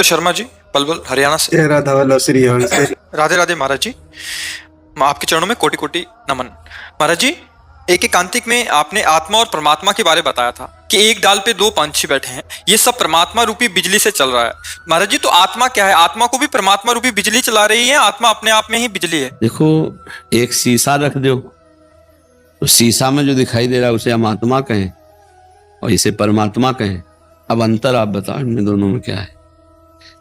तो शर्मा जी पलवल हरियाणा से। जय राधा वल्लभ श्री हरि से। राधे राधे महाराज जी, आपके चरणों में कोटि कोटि नमन। महाराज जी, एक एकांतिक में आपने आत्मा और परमात्मा के बारे में बताया था कि एक डाल पे दो पंछी बैठे हैं, ये सब परमात्मा रूपी बिजली से चल रहा है। महाराज जी, तो आत्मा क्या है? आत्मा को भी परमात्मा रूपी बिजली चला रही है? आत्मा अपने आप में ही बिजली है? देखो, एक शीशा रख दो तो शीशा में जो दिखाई दे रहा है उसे हम आत्मा कहें और इसे परमात्मा कहें। अब अंतर आप बताओ इनमें दोनों में क्या है?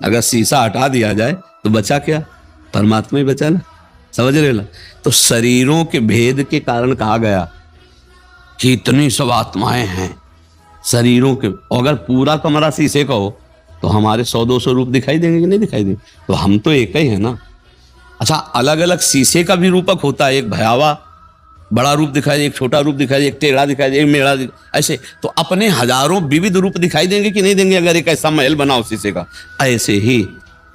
अगर शीशा हटा दिया जाए तो बचा क्या? परमात्मा ही बचा ना। समझ रहे ना? तो शरीरों के भेद के कारण कहा गया कि इतनी सब आत्माएं हैं शरीरों के। अगर पूरा कमरा शीशे का हो तो हमारे 100-200 रूप दिखाई देंगे कि नहीं दिखाई देंगे? तो हम तो एक ही है ना। अच्छा, अलग अलग शीशे का भी रूपक होता है। एक भयावा बड़ा रूप दिखाई दे, एक छोटा रूप दिखाई दे, एक टेढ़ा दिखाई दे, एक मेढ़ा ऐसे। तो अपने हजारों विविध रूप दिखाई देंगे कि नहीं देंगे अगर एक ऐसा महल बनाओ शीशे का? ऐसे ही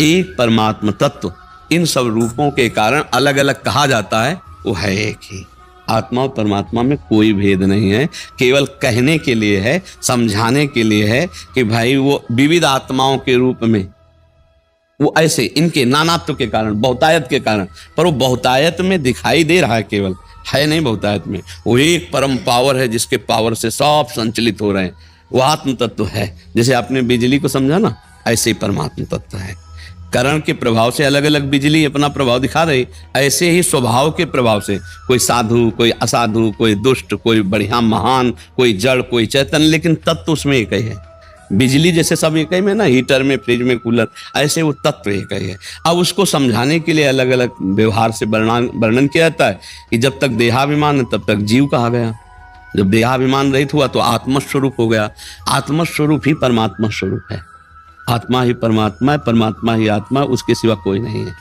एक परमात्मा तत्व इन सब रूपों के कारण अलग अलग कहा जाता है, वो है एक ही। आत्मा और परमात्मा में कोई भेद नहीं है, केवल कहने के लिए है, समझाने के लिए है कि भाई वो विविध आत्माओं के रूप में वो ऐसे इनके नानात्व के कारण, बहुतायत के कारण, पर वो बहुतायत में दिखाई दे रहा है, केवल है नहीं बहुतायत में। वो एक परम पावर है जिसके पावर से सब संचलित हो रहे हैं, वो आत्म तत्व है। जैसे आपने बिजली को समझा ना, ऐसे ही परमात्मा तत्व है। करण के प्रभाव से अलग अलग बिजली अपना प्रभाव दिखा रही, ऐसे ही स्वभाव के प्रभाव से कोई साधु, कोई असाधु, कोई दुष्ट, कोई बढ़िया महान, कोई जड़, कोई चैतन्य, लेकिन तत्व उसमें एक ही है। बिजली जैसे सब एक ही में ना, हीटर में, फ्रिज में, कूलर, ऐसे वो तत्व एक ही है। अब उसको समझाने के लिए अलग अलग व्यवहार से वर्णन किया जाता है कि जब तक देहाभिमान है तब तक जीव कहा गया, जब देहाभिमान रहित हुआ तो आत्मस्वरूप हो गया। आत्मस्वरूप ही परमात्मा स्वरूप है। आत्मा ही परमात्मा है, परमात्मा ही आत्मा, उसके सिवा कोई नहीं है।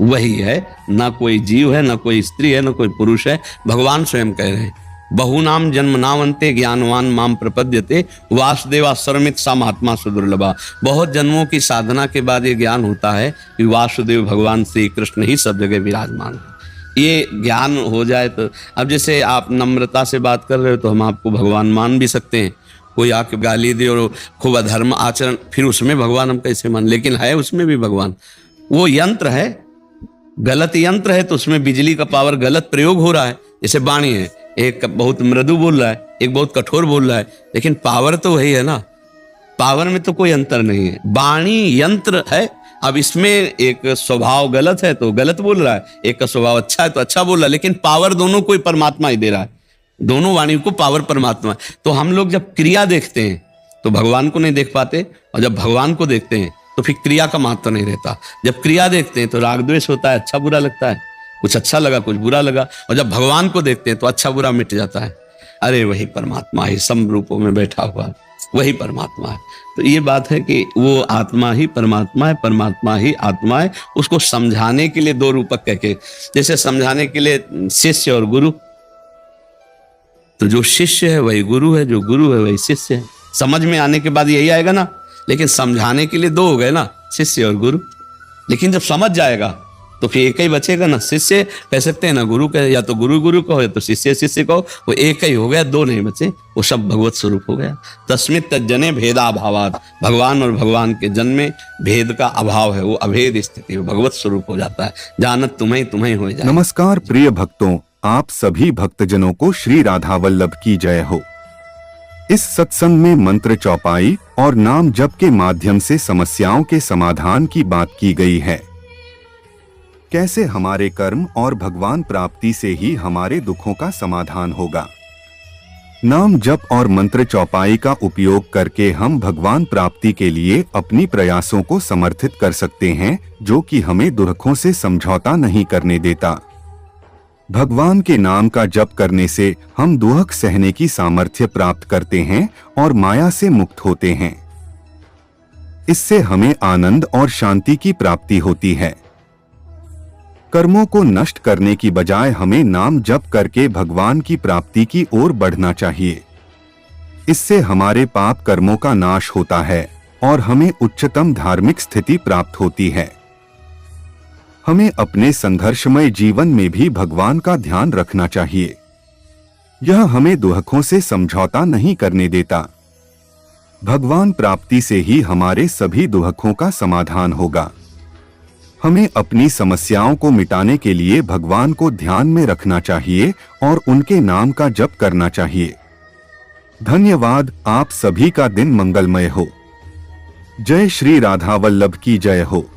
वही है, ना कोई जीव है, ना कोई स्त्री है, ना कोई पुरुष है। भगवान स्वयं कह रहे हैं, बहुनाम जन्म नावंते ज्ञानवान माम प्रपद्यते वासुदेवा सर्वमित सा महात्मा सुदुर्लभा। बहुत जन्मों की साधना के बाद ये ज्ञान होता है कि वासुदेव भगवान श्री कृष्ण ही सब जगह विराजमान है। ये ज्ञान हो जाए तो, अब जैसे आप नम्रता से बात कर रहे हो तो हम आपको भगवान मान भी सकते हैं। कोई आके गाली दे और खूब अधर्म आचरण, फिर उसमें भगवान हम कैसे मान? लेकिन है उसमें भी भगवान। वो यंत्र है, गलत यंत्र है तो उसमें बिजली का पावर गलत प्रयोग हो रहा है। जैसे वाणी है, एक बहुत मृदु बोल रहा है, एक बहुत कठोर बोल रहा है, लेकिन पावर तो वही है ना। पावर में तो कोई अंतर नहीं है। वाणी यंत्र है। अब इसमें एक स्वभाव गलत है तो गलत बोल रहा है, एक का स्वभाव अच्छा है तो अच्छा बोल रहा है, लेकिन पावर दोनों कोई परमात्मा ही दे रहा है। दोनों वाणी को पावर परमात्मा। तो हम लोग जब क्रिया देखते हैं तो भगवान को नहीं देख पाते, और जब भगवान को देखते हैं तो फिर क्रिया का महत्व नहीं रहता। जब क्रिया देखते हैं तो राग द्वेष होता है, अच्छा बुरा लगता है, कुछ अच्छा लगा कुछ बुरा लगा, और जब भगवान को देखते हैं तो अच्छा बुरा मिट जाता है। अरे वही परमात्मा ही सब रूपों में बैठा हुआ, वही परमात्मा है। तो ये बात है कि वो आत्मा ही परमात्मा है, परमात्मा ही आत्मा है। उसको समझाने के लिए दो रूपक कह के, जैसे समझाने के लिए शिष्य और गुरु, तो जो शिष्य है वही गुरु है, जो गुरु है वही शिष्य है। समझ में आने के बाद यही आएगा ना, लेकिन समझाने के लिए दो हो गए ना, शिष्य और गुरु। लेकिन जब समझ जाएगा तो फिर एक ही बचेगा ना। शिष्य कह सकते हैं ना गुरु कहे, या तो गुरु गुरु कहो या तो शिष्य शिष्य कहो, वो एक ही हो गया, दो नहीं बचे, वो सब भगवत स्वरूप हो गया। तस्मित् तज्जने भेदाभावात्, भगवान और भगवान के जन्म में भेद का अभाव है, वो अभेद स्थिति, वो भगवत स्वरूप हो जाता है। जानत तुम्हें तुम्हें हो जाए। नमस्कार प्रिय भक्तों, आप सभी भक्तजनों को श्री राधा वल्लभ की जय हो। इस सत्संग में मंत्र चौपाई और नाम जप के माध्यम से समस्याओं के समाधान की बात की गई है। कैसे हमारे कर्म और भगवान प्राप्ति से ही हमारे दुखों का समाधान होगा। नाम जप और मंत्र चौपाई का उपयोग करके हम भगवान प्राप्ति के लिए अपनी प्रयासों को समर्थित कर सकते हैं, जो कि हमें दुखों से समझौता नहीं करने देता। भगवान के नाम का जप करने से हम दुख सहने की सामर्थ्य प्राप्त करते हैं और माया से मुक्त होते हैं। इससे हमें आनंद और शांति की प्राप्ति होती है। कर्मों को नष्ट करने की बजाय हमें नाम जप करके भगवान की प्राप्ति की ओर बढ़ना चाहिए। इससे हमारे पाप कर्मों का नाश होता है और हमें उच्चतम धार्मिक स्थिति प्राप्त होती है। हमें अपने संघर्षमय जीवन में भी भगवान का ध्यान रखना चाहिए। यह हमें दुखों से समझौता नहीं करने देता। भगवान प्राप्ति से ही हमारे सभी दुखों का समाधान होगा। हमें अपनी समस्याओं को मिटाने के लिए भगवान को ध्यान में रखना चाहिए और उनके नाम का जप करना चाहिए। धन्यवाद। आप सभी का दिन मंगलमय हो। जय श्री राधा वल्लभ की जय हो।